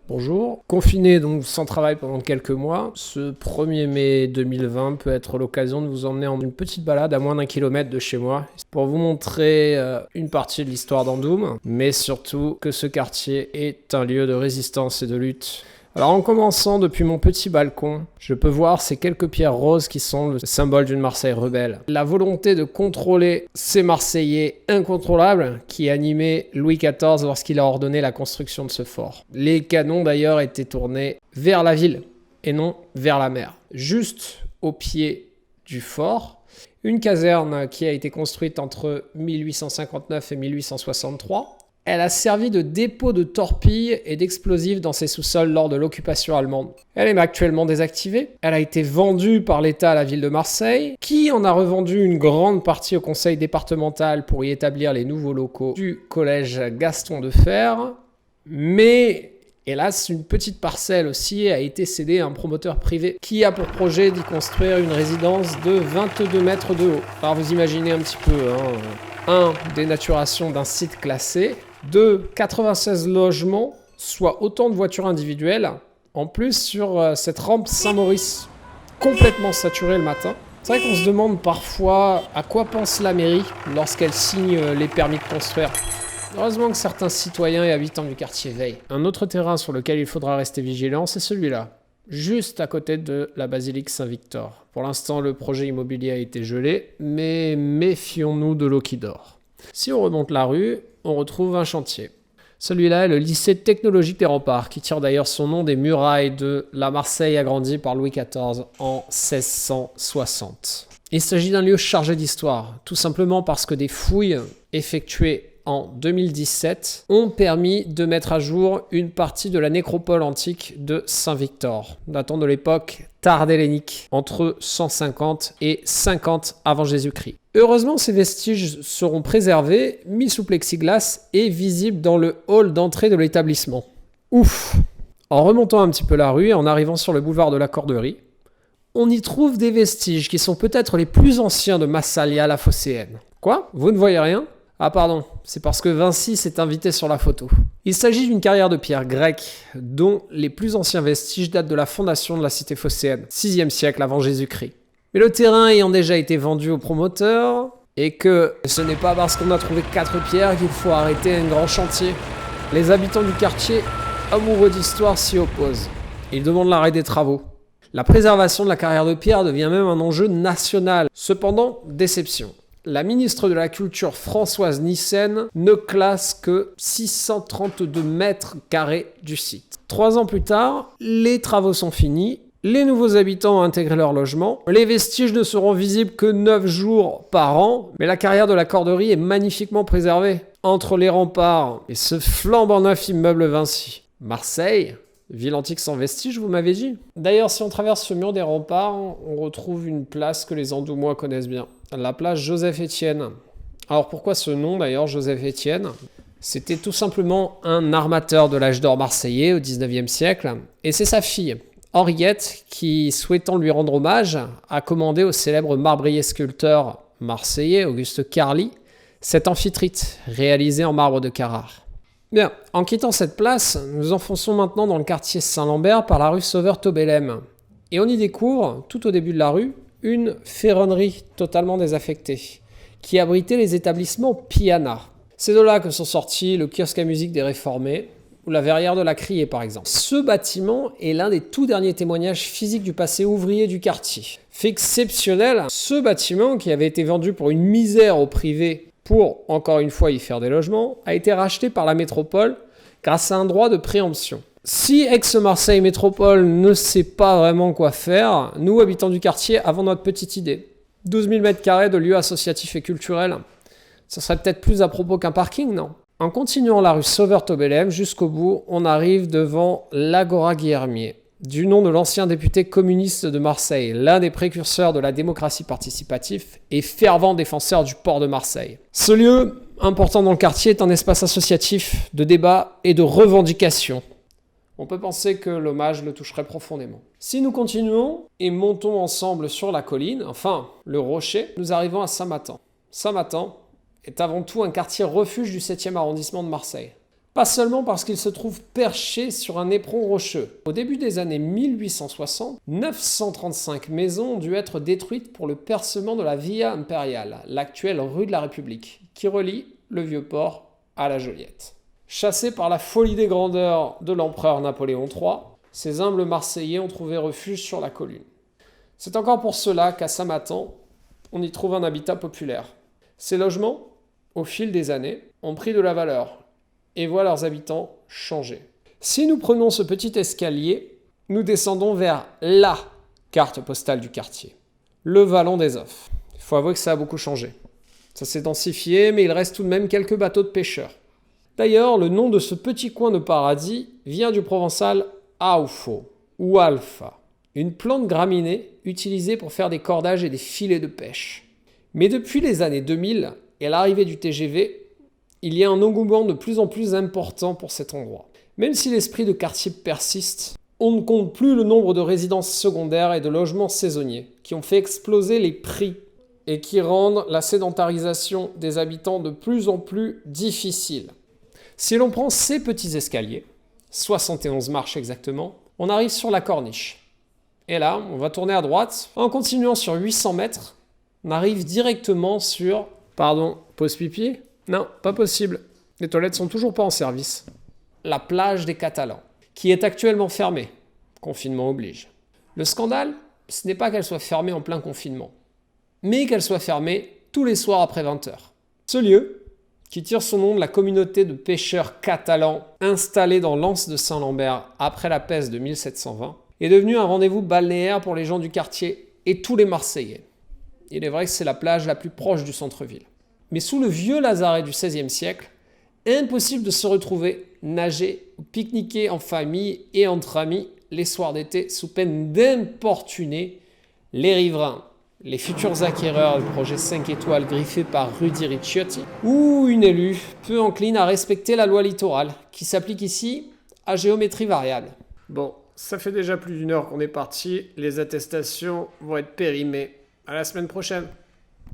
Bonjour. Confiné donc sans travail pendant quelques mois, ce 1er mai 2020 peut être l'occasion de vous emmener en une petite balade à moins d'1 kilomètre de chez moi pour vous montrer une partie de l'histoire d'Andoum, mais surtout que ce quartier est un lieu de résistance et de lutte. Alors en commençant depuis mon petit balcon, je peux voir ces quelques pierres roses qui sont le symbole d'une Marseille rebelle. La volonté de contrôler ces Marseillais incontrôlables qui animait Louis XIV lorsqu'il a ordonné la construction de ce fort. Les canons d'ailleurs étaient tournés vers la ville et non vers la mer. Juste au pied du fort, une caserne qui a été construite entre 1859 et 1863. Elle a servi de dépôt de torpilles et d'explosifs dans ses sous-sols lors de l'occupation allemande. Elle est actuellement désactivée. Elle a été vendue par l'État à la ville de Marseille, qui en a revendu une grande partie au conseil départemental pour y établir les nouveaux locaux du collège Gaston Deffer. Mais hélas, une petite parcelle aussi a été cédée à un promoteur privé qui a pour projet d'y construire une résidence de 22 mètres de haut. Alors vous imaginez un petit peu, 1. Dénaturation d'un site classé. 2. 96 logements, soit autant de voitures individuelles. En plus, sur cette rampe Saint-Maurice, complètement saturée le matin. C'est vrai qu'on se demande parfois à quoi pense la mairie lorsqu'elle signe les permis de construire. Heureusement que certains citoyens et habitants du quartier veillent. Un autre terrain sur lequel il faudra rester vigilant, c'est celui-là, juste à côté de la basilique Saint-Victor. Pour l'instant, le projet immobilier a été gelé, mais méfions-nous de l'eau qui dort. Si on remonte la rue, on retrouve un chantier. Celui-là est le lycée technologique des Remparts, qui tire d'ailleurs son nom des murailles de la Marseille agrandie par Louis XIV en 1660. Il s'agit d'un lieu chargé d'histoire, tout simplement parce que des fouilles effectuées en 2017 ont permis de mettre à jour une partie de la nécropole antique de Saint-Victor, datant de l'époque tardhellénique, entre 150 et 50 avant Jésus-Christ. Heureusement, ces vestiges seront préservés, mis sous plexiglas et visibles dans le hall d'entrée de l'établissement. Ouf! En remontant un petit peu la rue et en arrivant sur le boulevard de la Corderie, on y trouve des vestiges qui sont peut-être les plus anciens de Massalia la Phocéenne. Quoi? Vous ne voyez rien? Ah pardon, c'est parce que Vinci s'est invité sur la photo. Il s'agit d'une carrière de pierre grecque, dont les plus anciens vestiges datent de la fondation de la cité phocéenne, 6e siècle avant Jésus-Christ. Mais le terrain ayant déjà été vendu au promoteur, et que ce n'est pas parce qu'on a trouvé 4 pierres qu'il faut arrêter un grand chantier. Les habitants du quartier, amoureux d'histoire, s'y opposent. Ils demandent l'arrêt des travaux. La préservation de la carrière de pierre devient même un enjeu national. Cependant, déception. La ministre de la Culture Françoise Nyssen ne classe que 632 mètres carrés du site. 3 ans plus tard, les travaux sont finis, les nouveaux habitants ont intégré leur logement, les vestiges ne seront visibles que 9 jours par an, mais la carrière de la Corderie est magnifiquement préservée. Entre les remparts et ce flambant neuf immeuble Vinci. Marseille, ville antique sans vestiges, vous m'avez dit? D'ailleurs, si on traverse ce mur des remparts, on retrouve une place que les Andoumois connaissent bien. La place Joseph-Étienne. Alors pourquoi ce nom d'ailleurs, Joseph-Étienne? C'était tout simplement un armateur de l'âge d'or marseillais au 19e siècle. Et c'est sa fille, Henriette, qui, souhaitant lui rendre hommage, a commandé au célèbre marbrier sculpteur marseillais, Auguste Carly, cet amphitrite réalisé en marbre de Carrare. Bien, en quittant cette place, nous enfonçons maintenant dans le quartier Saint-Lambert par la rue Sauveur-Tobélem. Et on y découvre, tout au début de la rue, une ferronnerie totalement désaffectée, qui abritait les établissements Piana. C'est de là que sont sortis le kiosque à musique des Réformés, ou la verrière de la Criée par exemple. Ce bâtiment est l'un des tout derniers témoignages physiques du passé ouvrier du quartier. Fait exceptionnel, ce bâtiment, qui avait été vendu pour une misère au privé pour, encore une fois, y faire des logements, a été racheté par la métropole grâce à un droit de préemption. Si Aix-Marseille Métropole ne sait pas vraiment quoi faire, nous, habitants du quartier, avons notre petite idée. 12 000 m² de lieux associatifs et culturels. Ça serait peut-être plus à propos qu'un parking, non? En continuant la rue Sauveur-Tobélem jusqu'au bout, on arrive devant l'Agora Guillermier, du nom de l'ancien député communiste de Marseille, l'un des précurseurs de la démocratie participative et fervent défenseur du port de Marseille. Ce lieu, important dans le quartier, est un espace associatif de débat et de revendication. On peut penser que l'hommage le toucherait profondément. Si nous continuons et montons ensemble sur la colline, enfin le rocher, nous arrivons à Saint-Matan. Saint-Matan est avant tout un quartier refuge du 7e arrondissement de Marseille. Pas seulement parce qu'il se trouve perché sur un éperon rocheux. Au début des années 1860, 935 maisons ont dû être détruites pour le percement de la Via Imperiale, l'actuelle rue de la République, qui relie le vieux port à la Joliette. Chassés par la folie des grandeurs de l'empereur Napoléon III, ces humbles Marseillais ont trouvé refuge sur la colline. C'est encore pour cela qu'à Samatan, on y trouve un habitat populaire. Ces logements, au fil des années, ont pris de la valeur et voient leurs habitants changer. Si nous prenons ce petit escalier, nous descendons vers LA carte postale du quartier, le Vallon des Offres. Il faut avouer que ça a beaucoup changé. Ça s'est densifié, mais il reste tout de même quelques bateaux de pêcheurs. D'ailleurs, le nom de ce petit coin de paradis vient du provençal aufo ou alpha, une plante graminée utilisée pour faire des cordages et des filets de pêche. Mais depuis les années 2000 et l'arrivée du TGV, il y a un engouement de plus en plus important pour cet endroit. Même si l'esprit de quartier persiste, on ne compte plus le nombre de résidences secondaires et de logements saisonniers qui ont fait exploser les prix et qui rendent la sédentarisation des habitants de plus en plus difficile. Si l'on prend ces petits escaliers, 71 marches exactement, on arrive sur la corniche. Et là, on va tourner à droite. En continuant sur 800 mètres, on arrive directement sur... Pardon, pause pipi ? Non, pas possible. Les toilettes sont toujours pas en service. La plage des Catalans, qui est actuellement fermée. Confinement oblige. Le scandale, ce n'est pas qu'elle soit fermée en plein confinement, mais qu'elle soit fermée tous les soirs après 20h. Ce lieu, qui tire son nom de la communauté de pêcheurs catalans installée dans l'anse de Saint-Lambert après la peste de 1720, est devenu un rendez-vous balnéaire pour les gens du quartier et tous les Marseillais. Il est vrai que c'est la plage la plus proche du centre-ville. Mais sous le vieux lazaret du XVIe siècle, impossible de se retrouver, nager ou pique-niquer en famille et entre amis les soirs d'été sous peine d'importuner les riverains, les futurs acquéreurs du projet 5 étoiles griffé par Rudy Ricciotti, ou une élue peu encline à respecter la loi littorale, qui s'applique ici à géométrie variable. Bon, ça fait déjà plus d'1 heure qu'on est parti, les attestations vont être périmées. À la semaine prochaine.